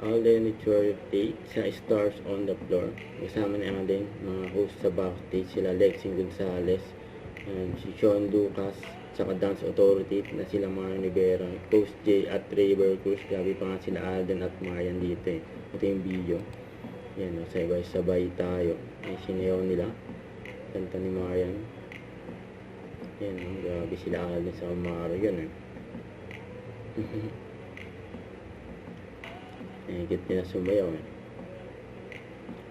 All-the update sa Stars on the Floor. Kasama na din mga host sa backstage, sila Lexing Gonzalez, and si Sean Lucas, tsaka Dance Authority na sila Marian Rivera, Coach J at Trevor Cruz. Grabe pa nga sila Alden at Marian dito eh. Ito yung video. Yan, sabay tayo. Ay, sinayaw nila. Kanta ni Marian. Yan, grabe sila Alden sa Marian eh. Higit nila sumayaw eh.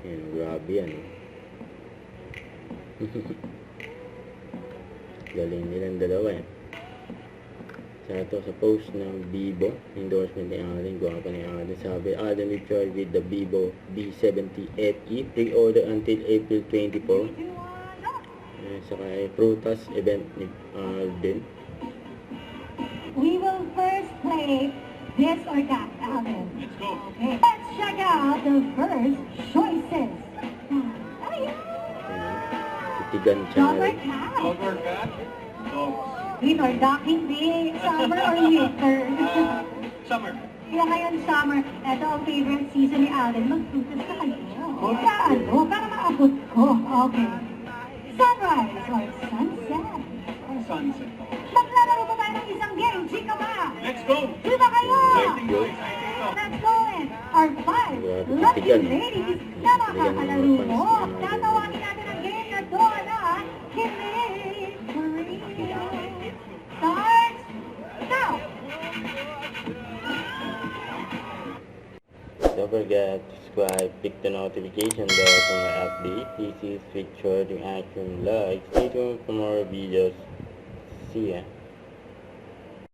Yan, grabe yan eh. Galing nilang dalawa eh. Sa ito sa post ng Bibo, endorsement ni Alden, guwapa ni Alden. Sabi, Alden will try with the Bibo B70 FE, pre-order until April 24. Saka Prutas event ni Alden. We will first play this or that, Alden. Let's go. Okay. Let's check out the first choices. Titigan Summer channel. cat. Over cat. Dogs. Win or duck, hindi. Summer or winter. Summer. Kaya ngayon summer, ito ang favorite season ni Alden. Magtutas ka kayo. Para maabot ko. Okay. Sunrise or sunset. Sunset. Maglalaro po tayo ng isang game. Chika ba? Let's go. Di ba kayo? Exciting to, exciting to. Let's go in. Our five lucky ladies na makakalaro. Tatawagin natin ang game na doon na Kilig Rio. Starts now! Don't forget to subscribe, click the notification bell for my update. This is Victor, the Action Like. Stay tuned for more videos. See ya.